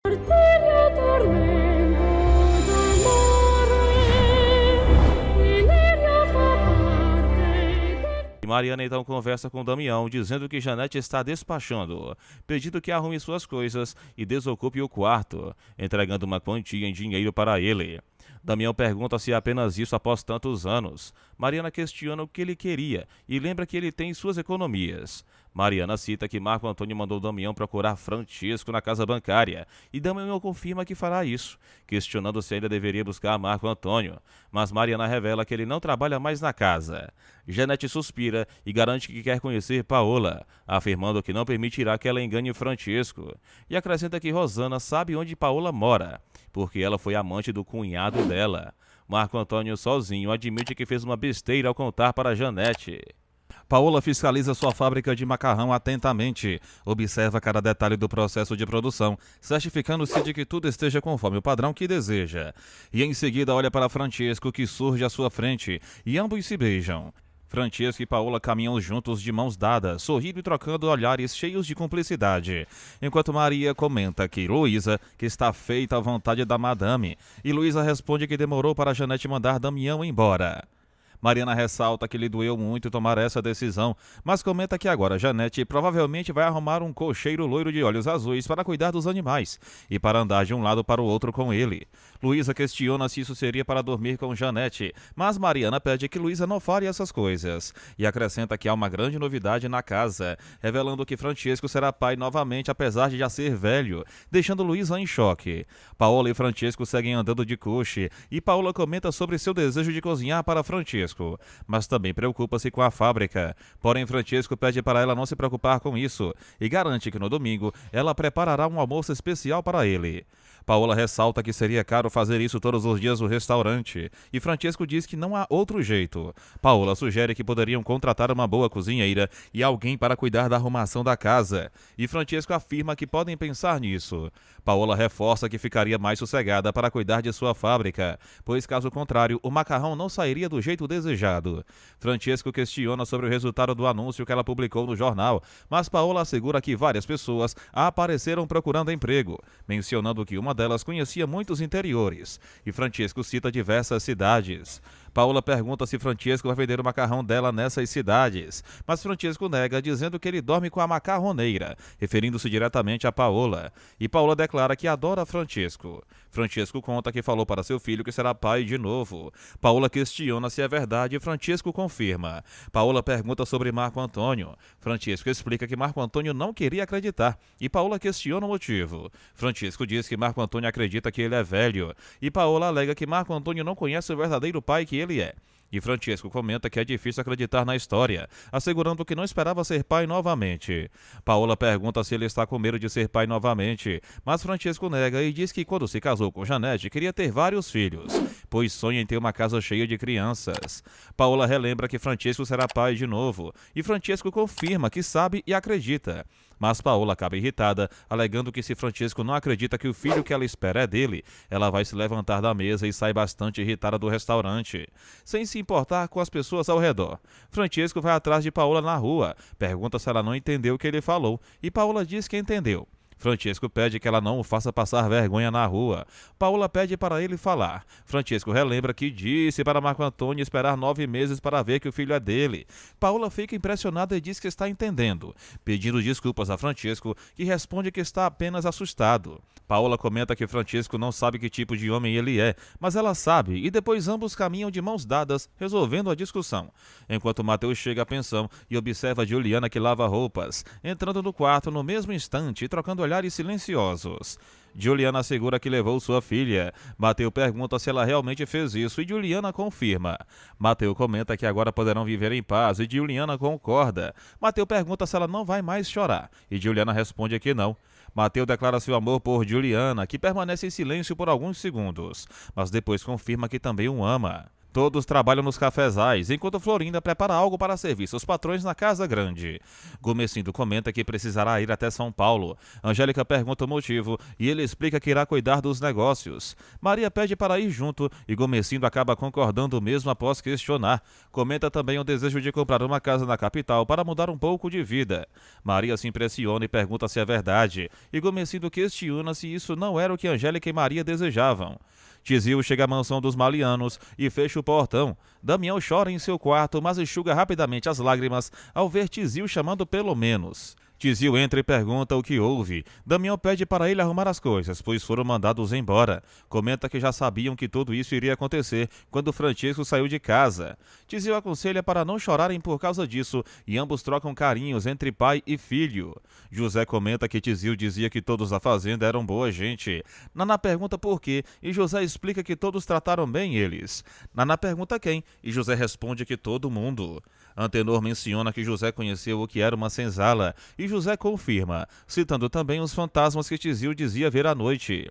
Arteria tormento d'amore, Ileria fa parte. E Mariana então conversa com Damião, dizendo que Janete está despachando, pedindo que arrume suas coisas e desocupe o quarto, entregando uma quantia em dinheiro para ele. Damião pergunta se é apenas isso após tantos anos. Mariana questiona o que ele queria e lembra que ele tem suas economias. Mariana cita que Marco Antônio mandou Damião procurar Francisco na casa bancária e Damião confirma que fará isso, questionando se ainda deveria buscar Marco Antônio, mas Mariana revela que ele não trabalha mais na casa. Janete suspira e garante que quer conhecer Paola, afirmando que não permitirá que ela engane Francisco, e acrescenta que Rosana sabe onde Paola mora, porque ela foi amante do cunhado dela. Marco Antônio sozinho admite que fez uma besteira ao contar para Janete. Paola fiscaliza sua fábrica de macarrão atentamente, observa cada detalhe do processo de produção, certificando-se de que tudo esteja conforme o padrão que deseja. E em seguida olha para Francisco, que surge à sua frente, e ambos se beijam. Francisco e Paola caminham juntos de mãos dadas, sorrindo e trocando olhares cheios de cumplicidade, enquanto Maria comenta que Luísa, que está feita à vontade da madame, e Luísa responde que demorou para Janete mandar Damião embora. Mariana ressalta que lhe doeu muito tomar essa decisão, mas comenta que agora Janete provavelmente vai arrumar um cocheiro loiro de olhos azuis para cuidar dos animais e para andar de um lado para o outro com ele. Luísa questiona se isso seria para dormir com Janete, mas Mariana pede que Luísa não fale essas coisas e acrescenta que há uma grande novidade na casa, revelando que Francisco será pai novamente apesar de já ser velho, deixando Luísa em choque. Paola e Francisco seguem andando de coche e Paola comenta sobre seu desejo de cozinhar para Francisco, mas também preocupa-se com a fábrica. Porém, Francisco pede para ela não se preocupar com isso e garante que no domingo ela preparará um almoço especial para ele. Paola ressalta que seria caro fazer isso todos os dias no restaurante, e Francisco diz que não há outro jeito. Paola sugere que poderiam contratar uma boa cozinheira e alguém para cuidar da arrumação da casa, e Francisco afirma que podem pensar nisso. Paola reforça que ficaria mais sossegada para cuidar de sua fábrica, pois caso contrário, o macarrão não sairia do jeito desejado. Francisco questiona sobre o resultado do anúncio que ela publicou no jornal, mas Paola assegura que várias pessoas apareceram procurando emprego, mencionando que uma delas conhecia muitos interiores, e Francisco cita diversas cidades. Paola pergunta se Francisco vai vender o macarrão dela nessas cidades, mas Francisco nega, dizendo que ele dorme com a macarroneira, referindo-se diretamente a Paola, e Paola declara que adora Francisco. Francisco conta que falou para seu filho que será pai de novo. Paola questiona se é verdade e Francisco confirma. Paola pergunta sobre Marco Antônio. Francisco explica que Marco Antônio não queria acreditar, e Paola questiona o motivo. Francisco diz que Marco Antônio acredita que ele é velho, e Paola alega que Marco Antônio não conhece o verdadeiro pai que ele é. E Francisco comenta que é difícil acreditar na história, assegurando que não esperava ser pai novamente. Paola pergunta se ele está com medo de ser pai novamente, mas Francisco nega e diz que quando se casou com Janete queria ter vários filhos, pois sonha em ter uma casa cheia de crianças. Paola relembra que Francisco será pai de novo, e Francisco confirma que sabe e acredita. Mas Paola acaba irritada, alegando que se Francisco não acredita que o filho que ela espera é dele, ela vai se levantar da mesa e sai bastante irritada do restaurante, sem se importar com as pessoas ao redor. Francisco vai atrás de Paola na rua, pergunta se ela não entendeu o que ele falou, e Paola diz que entendeu. Francisco pede que ela não o faça passar vergonha na rua. Paola pede para ele falar. Francisco relembra que disse para Marco Antônio esperar 9 meses para ver que o filho é dele. Paola fica impressionada e diz que está entendendo, pedindo desculpas a Francisco, que responde que está apenas assustado. Paola comenta que Francisco não sabe que tipo de homem ele é, mas ela sabe, e depois ambos caminham de mãos dadas, resolvendo a discussão. Enquanto Mateus chega à pensão e observa Juliana que lava roupas, entrando no quarto no mesmo instante e trocando olhares silenciosos. Juliana assegura que levou sua filha. Mateus pergunta se ela realmente fez isso e Juliana confirma. Mateus comenta que agora poderão viver em paz e Juliana concorda. Mateus pergunta se ela não vai mais chorar e Juliana responde que não. Mateus declara seu amor por Juliana, que permanece em silêncio por alguns segundos, mas depois confirma que também o ama. Todos trabalham nos cafezais, enquanto Florinda prepara algo para servir seus patrões na casa grande. Gomecindo comenta que precisará ir até São Paulo. Angélica pergunta o motivo e ele explica que irá cuidar dos negócios. Maria pede para ir junto e Gomecindo acaba concordando mesmo após questionar. Comenta também o desejo de comprar uma casa na capital para mudar um pouco de vida. Maria se impressiona e pergunta se é verdade, e Gomecindo questiona se isso não era o que Angélica e Maria desejavam. Tizil chega à mansão dos Malianos e fecha o portão. Damião chora em seu quarto, mas enxuga rapidamente as lágrimas ao ver Tizil chamando pelo menos. Tizil entra e pergunta o que houve. Damião pede para ele arrumar as coisas, pois foram mandados embora. Comenta que já sabiam que tudo isso iria acontecer quando Francisco saiu de casa. Tizil aconselha para não chorarem por causa disso e ambos trocam carinhos entre pai e filho. José comenta que Tizil dizia que todos da fazenda eram boa gente. Naná pergunta por quê e José explica que todos trataram bem eles. Naná pergunta quem e José responde que todo mundo. Antenor menciona que José conheceu o que era uma senzala e José confirma, citando também os fantasmas que Tizil dizia ver à noite.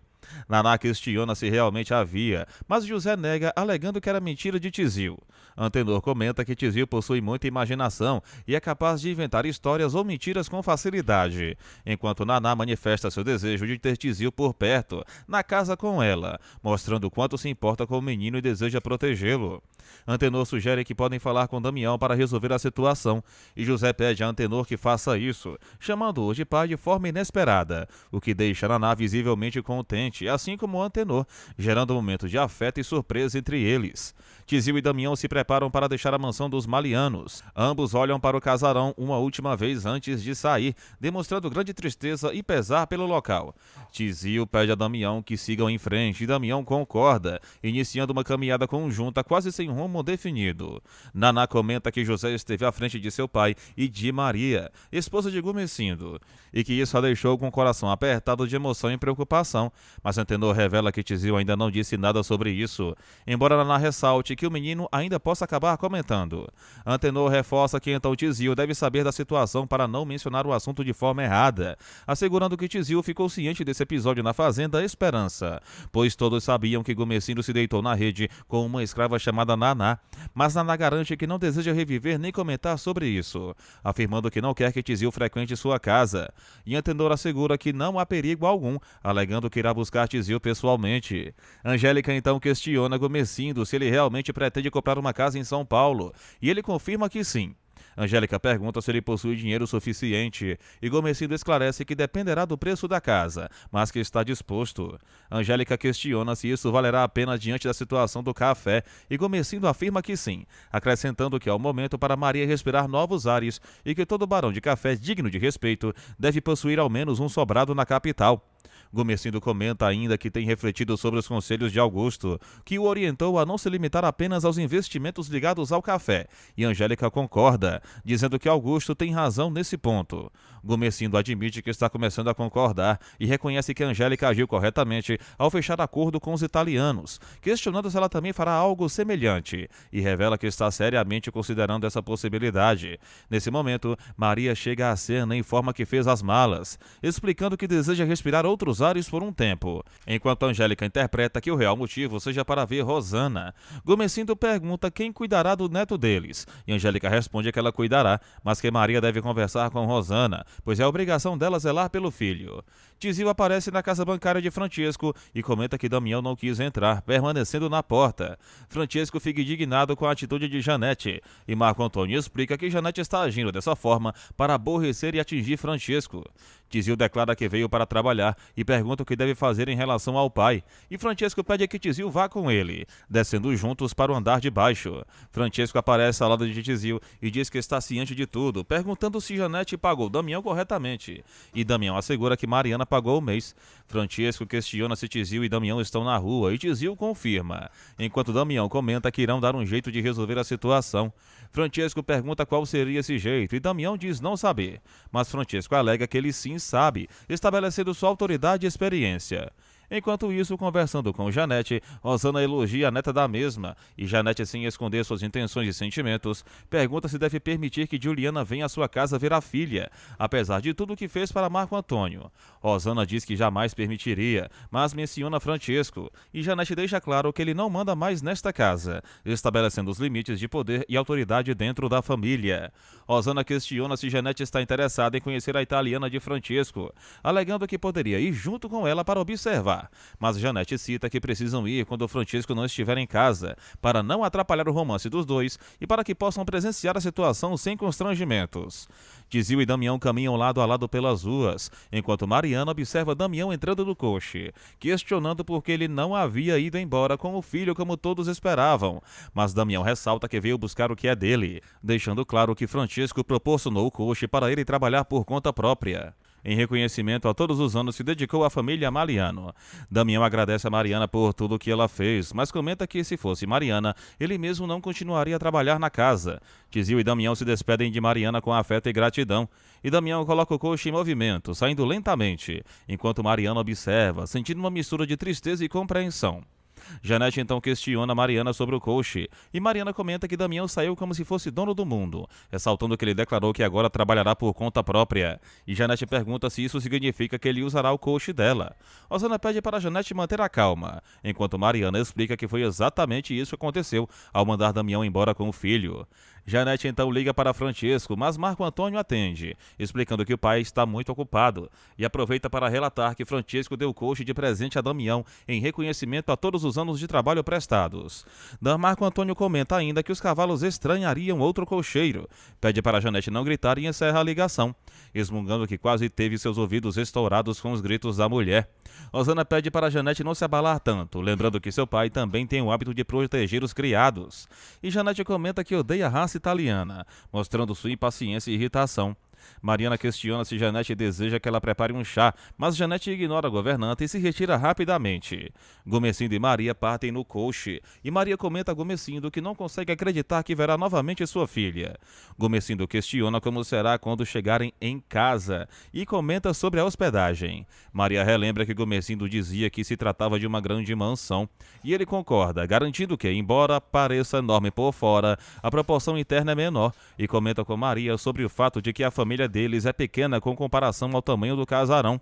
Naná questiona se realmente havia, mas José nega, alegando que era mentira de Tizil. Antenor comenta que Tizil possui muita imaginação e é capaz de inventar histórias ou mentiras com facilidade, enquanto Naná manifesta seu desejo de ter Tizil por perto, na casa com ela, mostrando quanto se importa com o menino e deseja protegê-lo. Antenor sugere que podem falar com Damião para resolver a situação, e José pede a Antenor que faça isso, chamando-o de pai de forma inesperada, o que deixa Naná visivelmente contente, assim como Antenor, gerando um momento de afeto e surpresa entre eles. Tizil e Damião se preparam para deixar a mansão dos Malianos. Ambos olham para o casarão uma última vez antes de sair, demonstrando grande tristeza e pesar pelo local. Tizil pede a Damião que sigam em frente e Damião concorda, iniciando uma caminhada conjunta quase sem rumo definido. Naná comenta que José esteve à frente de seu pai e de Maria, esposa de Gomecindo, e que isso a deixou com o coração apertado de emoção e preocupação, mas Antenor revela que Tizil ainda não disse nada sobre isso, embora Naná ressalte que o menino ainda possa acabar comentando. Antenor reforça que então Tizil deve saber da situação para não mencionar o assunto de forma errada, assegurando que Tizil ficou ciente desse episódio na Fazenda Esperança, pois todos sabiam que Gomecindo se deitou na rede com uma escrava chamada Naná, mas Naná garante que não deseja reviver nem comentar sobre isso, afirmando que não quer que Tizil frequente sua casa, e Antenor assegura que não há perigo algum, alegando que irá buscar Tizil pessoalmente. Angélica então questiona Gomecindo se ele realmente pretende comprar uma casa em São Paulo, e ele confirma que sim. Angélica pergunta se ele possui dinheiro suficiente e Gomecindo esclarece que dependerá do preço da casa, mas que está disposto. Angélica questiona se isso valerá a pena diante da situação do café e Gomecindo afirma que sim, acrescentando que é o momento para Maria respirar novos ares e que todo barão de café digno de respeito deve possuir ao menos um sobrado na capital. Gomecindo comenta ainda que tem refletido sobre os conselhos de Augusto, que o orientou a não se limitar apenas aos investimentos ligados ao café, e Angélica concorda, dizendo que Augusto tem razão nesse ponto. Gomecindo admite que está começando a concordar e reconhece que Angélica agiu corretamente ao fechar acordo com os italianos, questionando se ela também fará algo semelhante, e revela que está seriamente considerando essa possibilidade. Nesse momento, Maria chega à cena e informa que fez as malas, explicando que deseja respirar outros ares por um tempo, enquanto Angélica interpreta que o real motivo seja para ver Rosana. Gomecindo pergunta quem cuidará do neto deles, e Angélica responde que ela cuidará, mas que Maria deve conversar com Rosana, pois é obrigação dela zelar pelo filho. Tizil aparece na casa bancária de Francisco e comenta que Damião não quis entrar, permanecendo na porta. Francisco fica indignado com a atitude de Janete, e Marco Antônio explica que Janete está agindo dessa forma para aborrecer e atingir Francisco. Tizil declara que veio para trabalhar e pergunta o que deve fazer em relação ao pai, e Francisco pede que Tizil vá com ele, descendo juntos para o andar de baixo. Francisco aparece ao lado de Tizil e diz que está ciente de tudo, perguntando se Janete pagou Damião corretamente, e Damião assegura que Mariana pagou o mês. Francisco questiona se Tizil e Damião estão na rua e Tizil confirma, enquanto Damião comenta que irão dar um jeito de resolver a situação. Francisco pergunta qual seria esse jeito e Damião diz não saber, mas Francisco alega que ele sim sabe, estabelecendo sua autoridade e experiência. Enquanto isso, conversando com Janete, Rosana elogia a neta da mesma e Janete, sem esconder suas intenções e sentimentos, pergunta se deve permitir que Juliana venha à sua casa ver a filha, apesar de tudo o que fez para Marco Antônio. Rosana diz que jamais permitiria, mas menciona Francesco, e Janete deixa claro que ele não manda mais nesta casa, estabelecendo os limites de poder e autoridade dentro da família. Rosana questiona se Janete está interessada em conhecer a italiana de Francesco, alegando que poderia ir junto com ela para observar, mas Janete cita que precisam ir quando Francesco não estiver em casa, para não atrapalhar o romance dos dois e para que possam presenciar a situação sem constrangimentos. Tizil e Damião caminham lado a lado pelas ruas, enquanto Mariana observa Damião entrando no coche, questionando por que ele não havia ido embora com o filho como todos esperavam, mas Damião ressalta que veio buscar o que é dele, deixando claro que Francesco proporcionou o coche para ele trabalhar por conta própria. Em reconhecimento a todos os anos que dedicou à família Mariano, Damião agradece a Mariana por tudo o que ela fez, mas comenta que se fosse Mariana, ele mesmo não continuaria a trabalhar na casa. Tizil e Damião se despedem de Mariana com afeto e gratidão, e Damião coloca o coche em movimento, saindo lentamente, enquanto Mariana observa, sentindo uma mistura de tristeza e compreensão. Janete então questiona Mariana sobre o coche, e Mariana comenta que Damião saiu como se fosse dono do mundo, ressaltando que ele declarou que agora trabalhará por conta própria, e Janete pergunta se isso significa que ele usará o coche dela. Rosana pede para Janete manter a calma, enquanto Mariana explica que foi exatamente isso que aconteceu ao mandar Damião embora com o filho. Janete então liga para Francesco, mas Marco Antônio atende, explicando que o pai está muito ocupado, e aproveita para relatar que Francesco deu o coche de presente a Damião em reconhecimento a todos os anos de trabalho prestados. Marco Antônio comenta ainda que os cavalos estranhariam outro cocheiro, pede para Janete não gritar e encerra a ligação, resmungando que quase teve seus ouvidos estourados com os gritos da mulher. Rosana pede para Janete não se abalar tanto, lembrando que seu pai também tem o hábito de proteger os criados. E Janete comenta que odeia a raça italiana, mostrando sua impaciência e irritação. Mariana questiona se Janete deseja que ela prepare um chá, mas Janete ignora a governanta e se retira rapidamente. Gomecindo e Maria partem no coche, e Maria comenta a Gomecindo que não consegue acreditar que verá novamente sua filha. Gomecindo questiona como será quando chegarem em casa, e comenta sobre a hospedagem. Maria relembra que Gomecindo dizia que se tratava de uma grande mansão, e ele concorda, garantindo que, embora pareça enorme por fora, a proporção interna é menor, e comenta com Maria sobre o fato de que a família deles é pequena com comparação ao tamanho do casarão.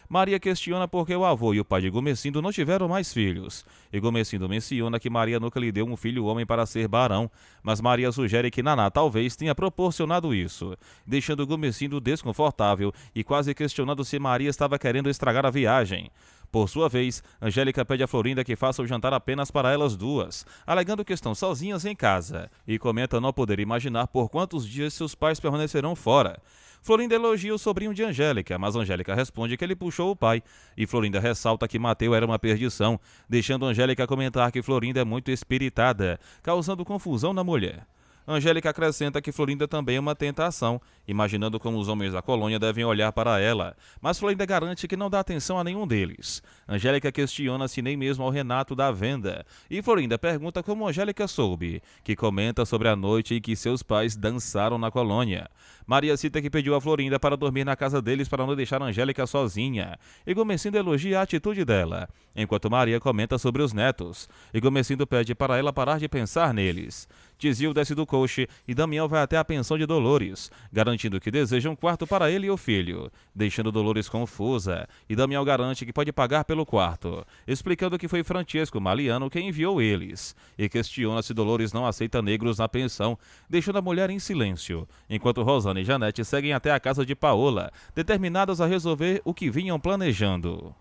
Maria questiona por que o avô e o pai de Gomecindo não tiveram mais filhos, e Gomecindo menciona que Maria nunca lhe deu um filho homem para ser barão, mas Maria sugere que Naná talvez tenha proporcionado isso, deixando Gomecindo desconfortável e quase questionando se Maria estava querendo estragar a viagem. Por sua vez, Angélica pede a Florinda que faça o jantar apenas para elas duas, alegando que estão sozinhas em casa, e comenta não poder imaginar por quantos dias seus pais permanecerão fora. Florinda elogia o sobrinho de Angélica, mas Angélica responde que ele puxou o pai, e Florinda ressalta que Mateu era uma perdição, deixando Angélica comentar que Florinda é muito espiritada, causando confusão na mulher. Angélica acrescenta que Florinda também é uma tentação, imaginando como os homens da colônia devem olhar para ela, mas Florinda garante que não dá atenção a nenhum deles. Angélica questiona se nem mesmo ao Renato da venda, e Florinda pergunta como Angélica soube, que comenta sobre a noite em que seus pais dançaram na colônia. Maria cita que pediu a Florinda para dormir na casa deles para não deixar Angélica sozinha, e Gomecindo elogia a atitude dela, enquanto Maria comenta sobre os netos, e Gomecindo pede para ela parar de pensar neles. Tizil desce do coche e Damião vai até a pensão de Dolores, garantindo que deseja um quarto para ele e o filho, deixando Dolores confusa, e Damião garante que pode pagar pelo quarto, explicando que foi Francesco Mariano quem enviou eles, e questiona se Dolores não aceita negros na pensão, deixando a mulher em silêncio, enquanto Rosana e Janete seguem até a casa de Paola, determinadas a resolver o que vinham planejando.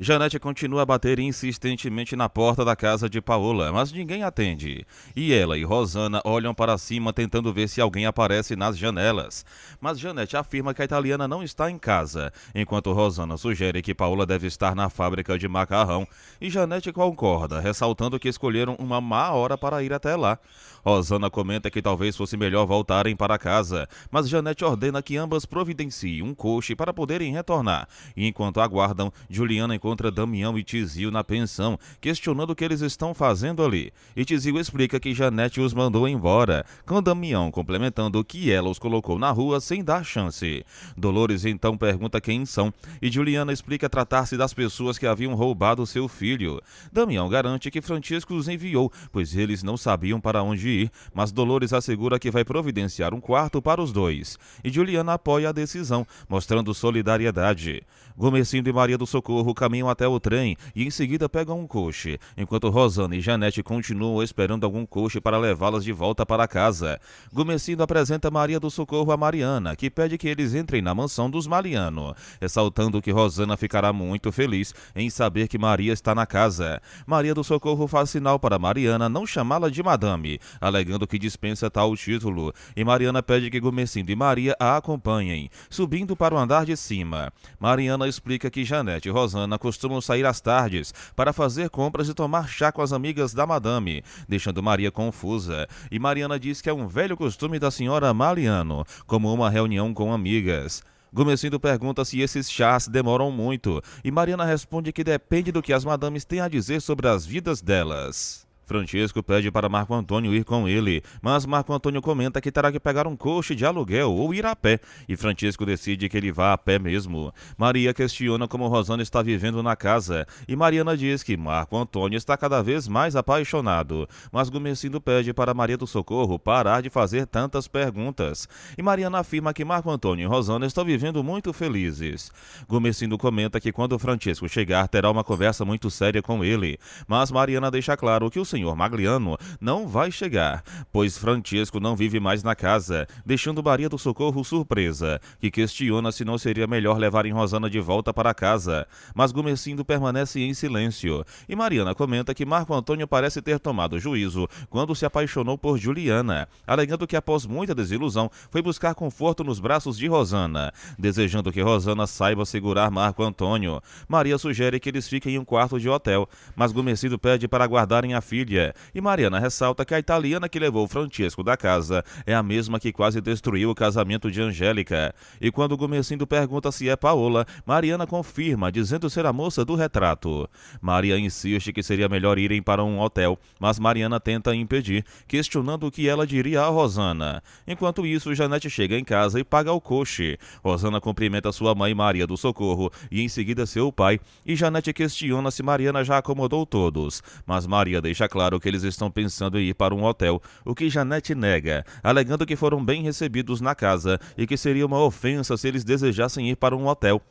Janete continua a bater insistentemente na porta da casa de Paola, mas ninguém atende. E ela e Rosana olham para cima tentando ver se alguém aparece nas janelas. Mas Janete afirma que a italiana não está em casa, enquanto Rosana sugere que Paola deve estar na fábrica de macarrão. E Janete concorda, ressaltando que escolheram uma má hora para ir até lá. Rosana comenta que talvez fosse melhor voltarem para casa, mas Janete ordena que ambas providenciem um coche para poderem retornar. E enquanto aguardam, Juliana encontra encontra Damião e Tizio na pensão, questionando o que eles estão fazendo ali. E Tizio explica que Janete os mandou embora, com Damião complementando que ela os colocou na rua sem dar chance. Dolores então pergunta quem são, e Juliana explica tratar-se das pessoas que haviam roubado seu filho. Damião garante que Francisco os enviou, pois eles não sabiam para onde ir, mas Dolores assegura que vai providenciar um quarto para os dois. E Juliana apoia a decisão, mostrando solidariedade. Gomercindo e Maria do Socorro caminham até o trem e em seguida pegam um coche, enquanto Rosana e Janete continuam esperando algum coche para levá-las de volta para casa. Gomercindo apresenta Maria do Socorro a Mariana, que pede que eles entrem na mansão dos Mariano, ressaltando que Rosana ficará muito feliz em saber que Maria está na casa. Maria do Socorro faz sinal para Mariana não chamá-la de madame, alegando que dispensa tal título, e Mariana pede que Gomercindo e Maria a acompanhem, subindo para o andar de cima. Mariana explica que Janete e Rosana costumam sair às tardes para fazer compras e tomar chá com as amigas da madame, deixando Maria confusa, e Mariana diz que é um velho costume da senhora Mariano, como uma reunião com amigas. Gomercindo pergunta se esses chás demoram muito, e Mariana responde que depende do que as madames têm a dizer sobre as vidas delas. Francisco pede para Marco Antônio ir com ele, mas Marco Antônio comenta que terá que pegar um coche de aluguel ou ir a pé, e Francisco decide que ele vá a pé mesmo. Maria questiona como Rosana está vivendo na casa, e Mariana diz que Marco Antônio está cada vez mais apaixonado, mas Gomercindo pede para Maria do Socorro parar de fazer tantas perguntas, e Mariana afirma que Marco Antônio e Rosana estão vivendo muito felizes. Gomercindo comenta que quando Francisco chegar terá uma conversa muito séria com ele, mas Mariana deixa claro que o senhor Magliano não vai chegar, pois Francisco não vive mais na casa, deixando Maria do Socorro surpresa, que questiona se não seria melhor levarem Rosana de volta para casa, mas Gomercindo permanece em silêncio, e Mariana comenta que Marco Antônio parece ter tomado juízo quando se apaixonou por Juliana, alegando que após muita desilusão foi buscar conforto nos braços de Rosana, desejando que Rosana saiba segurar Marco Antônio. Maria sugere que eles fiquem em um quarto de hotel, mas Gomercindo pede para guardarem a filha, e Mariana ressalta que a italiana que levou Francisco da casa é a mesma que quase destruiu o casamento de Angélica. E quando Gomercindo pergunta se é Paola, Mariana confirma, dizendo ser a moça do retrato. Maria insiste que seria melhor irem para um hotel, mas Mariana tenta impedir, questionando o que ela diria a Rosana. Enquanto isso, Janete chega em casa e paga o coche. Rosana cumprimenta sua mãe Maria do Socorro e em seguida seu pai, e Janete questiona se Mariana já acomodou todos, mas Maria deixa claro que eles estão pensando em ir para um hotel, o que Janete nega, alegando que foram bem recebidos na casa e que seria uma ofensa se eles desejassem ir para um hotel.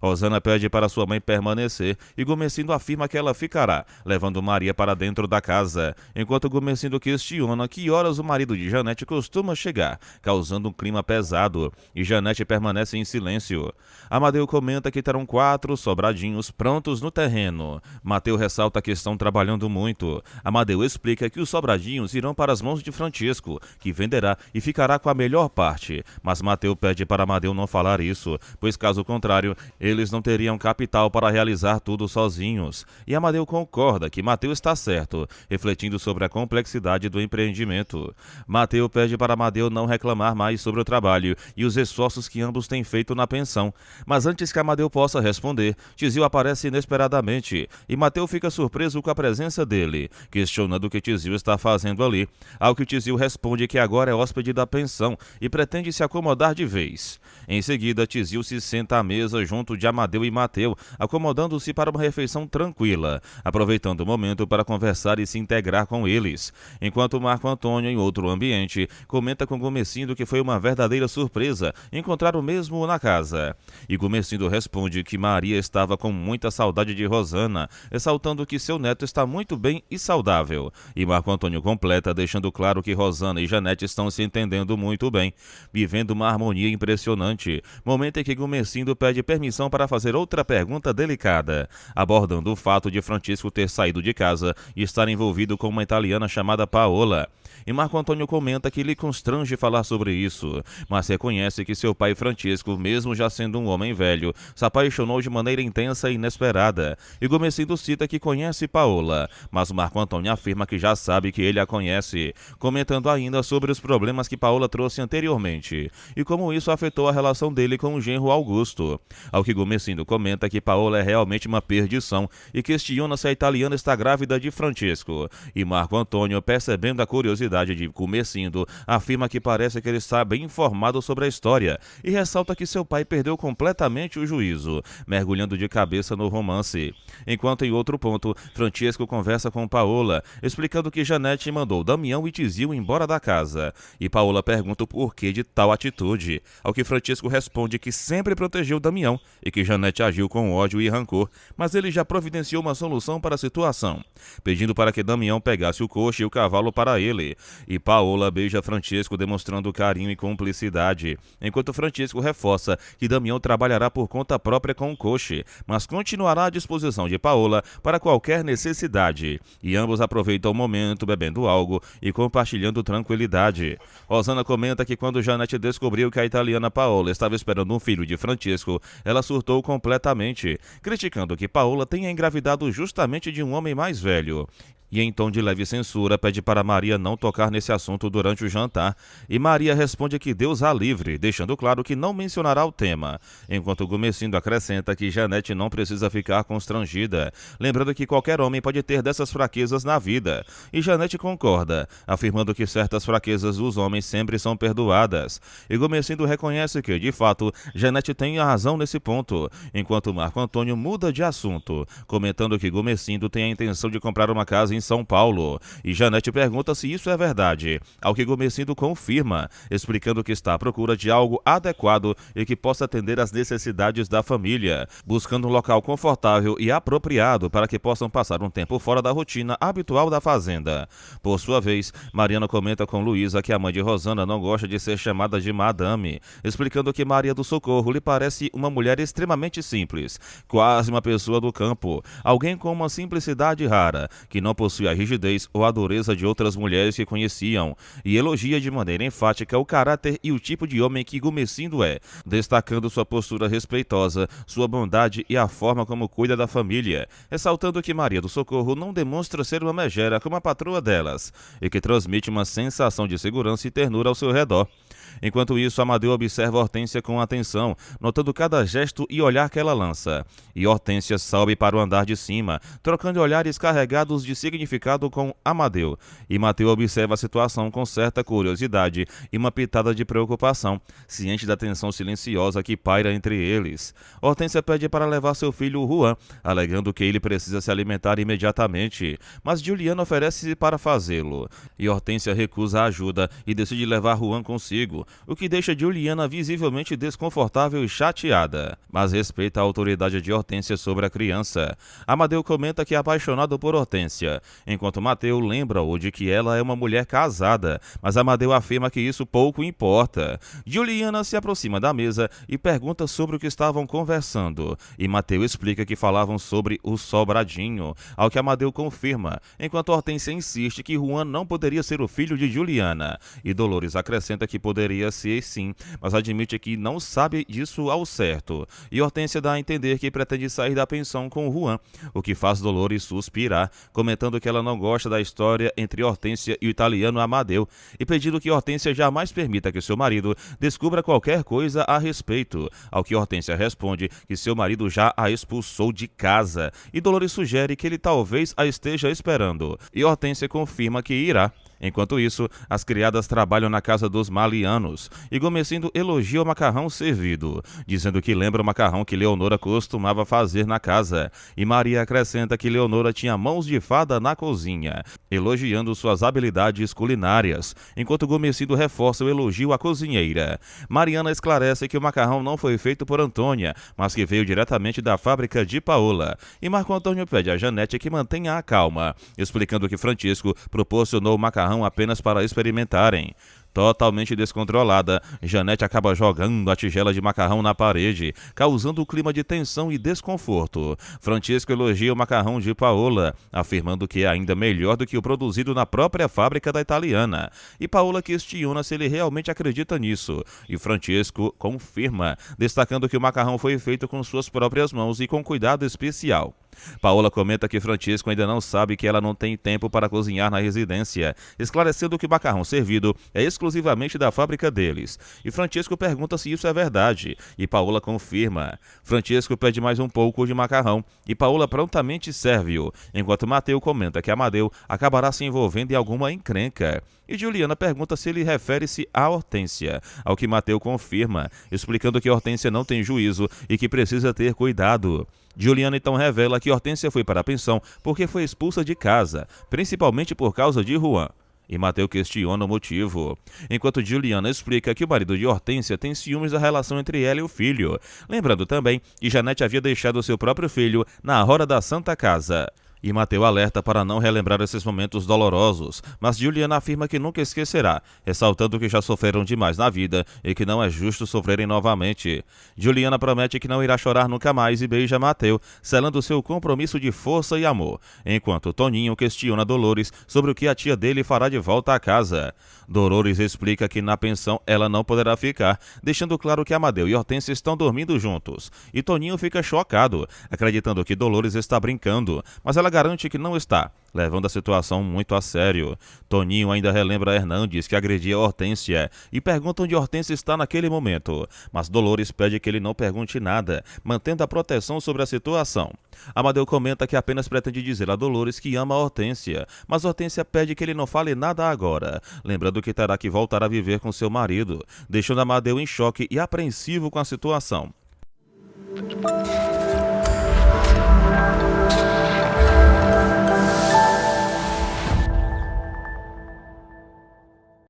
Rosana pede para sua mãe permanecer e Gomercindo afirma que ela ficará, levando Maria para dentro da casa, enquanto Gomercindo questiona que horas o marido de Janete costuma chegar, causando um clima pesado, e Janete permanece em silêncio. Amadeu comenta que terão 4 sobradinhos prontos no terreno. Mateu ressalta que estão trabalhando muito. Amadeu explica que os sobradinhos irão para as mãos de Francisco, que venderá e ficará com a melhor parte, mas Mateu pede para Amadeu não falar isso, pois caso contrário, eles não teriam capital para realizar tudo sozinhos, e Amadeu concorda que Mateu está certo, refletindo sobre a complexidade do empreendimento. Mateu pede para Amadeu não reclamar mais sobre o trabalho e os esforços que ambos têm feito na pensão, mas antes que Amadeu possa responder, Tizio aparece inesperadamente, e Mateu fica surpreso com a presença dele, questionando o que Tizio está fazendo ali, ao que Tizio responde que agora é hóspede da pensão e pretende se acomodar de vez. Em seguida, Tizio se senta à mesa junto de Amadeu e Mateu, acomodando-se para uma refeição tranquila, aproveitando o momento para conversar e se integrar com eles, enquanto Marco Antônio, em outro ambiente, comenta com Gomercindo que foi uma verdadeira surpresa encontrar o mesmo na casa. E Gomercindo responde que Maria estava com muita saudade de Rosana, ressaltando que seu neto está muito bem e saudável. E Marco Antônio completa, deixando claro que Rosana e Janete estão se entendendo muito bem, vivendo uma harmonia impressionante, momento em que Gomercindo pede permissão para fazer outra pergunta delicada, abordando o fato de Francisco ter saído de casa e estar envolvido com uma italiana chamada Paola. E Marco Antônio comenta que lhe constrange falar sobre isso, mas reconhece que seu pai Francisco, mesmo já sendo um homem velho, se apaixonou de maneira intensa e inesperada. E Gomercindo cita que conhece Paola, mas Marco Antônio afirma que já sabe que ele a conhece, comentando ainda sobre os problemas que Paola trouxe anteriormente e como isso afetou a relação dele com o genro Augusto. Ao que Gummercindo comenta que Paola é realmente uma perdição e questiona se a italiana está grávida de Francesco. E Marco Antônio, percebendo a curiosidade de Gummercindo, afirma que parece que ele está bem informado sobre a história e ressalta que seu pai perdeu completamente o juízo, mergulhando de cabeça no romance. Enquanto em outro ponto, Francesco conversa com Paola, explicando que Janete mandou Damião e Tizio embora da casa. E Paola pergunta o porquê de tal atitude, ao que Francesco responde que sempre protegeu Damião e que Janete agiu com ódio e rancor, mas ele já providenciou uma solução para a situação, pedindo para que Damião pegasse o coche e o cavalo para ele. E Paola beija Francesco demonstrando carinho e cumplicidade, enquanto Francesco reforça que Damião trabalhará por conta própria com o coche, mas continuará à disposição de Paola para qualquer necessidade. E ambos aproveitam o momento bebendo algo e compartilhando tranquilidade. Rosana comenta que quando Janete descobriu que a italiana Paola estava esperando um filho de Francesco, ela surtou completamente, criticando que Paola tenha engravidado justamente de um homem mais velho. E em tom de leve censura pede para Maria não tocar nesse assunto durante o jantar, e Maria responde que Deus a livre, deixando claro que não mencionará o tema, enquanto Gummercindo acrescenta que Janete não precisa ficar constrangida, lembrando que qualquer homem pode ter dessas fraquezas na vida, e Janete concorda, afirmando que certas fraquezas dos homens sempre são perdoadas, e Gummercindo reconhece que, de fato, Janete tem a razão nesse ponto, enquanto Marco Antônio muda de assunto, comentando que Gummercindo tem a intenção de comprar uma casa em São Paulo, e Janete pergunta se isso é verdade, ao que Gummercindo confirma, explicando que está à procura de algo adequado e que possa atender às necessidades da família, buscando um local confortável e apropriado para que possam passar um tempo fora da rotina habitual da fazenda. Por sua vez, Mariana comenta com Luísa que a mãe de Rosana não gosta de ser chamada de madame, explicando que Maria do Socorro lhe parece uma mulher extremamente simples, quase uma pessoa do campo, alguém com uma simplicidade rara, que não possui a rigidez ou a dureza de outras mulheres que conheciam, e elogia de maneira enfática o caráter e o tipo de homem que Gummercindo é, destacando sua postura respeitosa, sua bondade e a forma como cuida da família, ressaltando que Maria do Socorro não demonstra ser uma megera como a patroa delas, e que transmite uma sensação de segurança e ternura ao seu redor. Enquanto isso, Amadeu observa Hortência com atenção, notando cada gesto e olhar que ela lança. E Hortência sobe para o andar de cima, trocando olhares carregados de significado com Amadeu. E Mateu observa a situação com certa curiosidade e uma pitada de preocupação, ciente da tensão silenciosa que paira entre eles. Hortência pede para levar seu filho Juan, alegando que ele precisa se alimentar imediatamente, mas Juliana oferece-se para fazê-lo. E Hortência recusa a ajuda e decide levar Juan consigo, o que deixa Juliana visivelmente desconfortável e chateada, mas respeita a autoridade de Hortência sobre a criança. Amadeu comenta que é apaixonado por Hortência, enquanto Mateu lembra-o de que ela é uma mulher casada, mas Amadeu afirma que isso pouco importa. Juliana se aproxima da mesa e pergunta sobre o que estavam conversando, e Mateu explica que falavam sobre o Sobradinho, ao que Amadeu confirma, enquanto Hortência insiste que Juan não poderia ser o filho de Juliana, e Dolores acrescenta que poderia ser sim, mas admite que não sabe disso ao certo, e Hortência dá a entender que pretende sair da pensão com Juan, o que faz Dolores suspirar, comentando que ela não gosta da história entre Hortência e o italiano Amadeu, e pedindo que Hortência jamais permita que seu marido descubra qualquer coisa a respeito, ao que Hortência responde que seu marido já a expulsou de casa, e Dolores sugere que ele talvez a esteja esperando, e Hortência confirma que irá. Enquanto isso, as criadas trabalham na casa dos Malianos, e Gummercindo elogia o macarrão servido, dizendo que lembra o macarrão que Leonora costumava fazer na casa, e Maria acrescenta que Leonora tinha mãos de fada na cozinha, elogiando suas habilidades culinárias, enquanto Gummercindo reforça o elogio à cozinheira. Mariana esclarece que o macarrão não foi feito por Antônia, mas que veio diretamente da fábrica de Paola, e Marco Antônio pede a Janete que mantenha a calma, explicando que Francesco proporcionou o macarrão apenas para experimentarem. Totalmente descontrolada, Janete acaba jogando a tigela de macarrão na parede, causando um clima de tensão e desconforto. Francesco elogia o macarrão de Paola, afirmando que é ainda melhor do que o produzido na própria fábrica da italiana. E Paola questiona se ele realmente acredita nisso, e Francesco confirma, destacando que o macarrão foi feito com suas próprias mãos e com cuidado especial. Paola comenta que Francisco ainda não sabe que ela não tem tempo para cozinhar na residência, esclarecendo que o macarrão servido é exclusivamente da fábrica deles. E Francisco pergunta se isso é verdade, e Paola confirma. Francisco pede mais um pouco de macarrão, e Paola prontamente serve-o, enquanto Mateu comenta que Amadeu acabará se envolvendo em alguma encrenca. E Juliana pergunta se ele refere-se a Hortência, ao que Mateu confirma, explicando que Hortência não tem juízo e que precisa ter cuidado. Juliana então revela que Hortência foi para a pensão porque foi expulsa de casa, principalmente por causa de Juan. E Mateu questiona o motivo, enquanto Juliana explica que o marido de Hortência tem ciúmes da relação entre ela e o filho, lembrando também que Janete havia deixado seu próprio filho na hora da Santa Casa. E Mateu alerta para não relembrar esses momentos dolorosos, mas Juliana afirma que nunca esquecerá, ressaltando que já sofreram demais na vida e que não é justo sofrerem novamente. Juliana promete que não irá chorar nunca mais e beija Mateu, selando seu compromisso de força e amor, enquanto Toninho questiona Dolores sobre o que a tia dele fará de volta à casa. Dolores explica que na pensão ela não poderá ficar, deixando claro que Amadeu e Hortência estão dormindo juntos, e Toninho fica chocado, acreditando que Dolores está brincando, mas ela garante que não está, levando a situação muito a sério. Toninho ainda relembra Hernandes que agredia Hortência e pergunta onde Hortência está naquele momento, mas Dolores pede que ele não pergunte nada, mantendo a proteção sobre a situação. Amadeu comenta que apenas pretende dizer a Dolores que ama a Hortência, mas Hortência pede que ele não fale nada agora, lembrando que terá que voltar a viver com seu marido, deixando Amadeu em choque e apreensivo com a situação.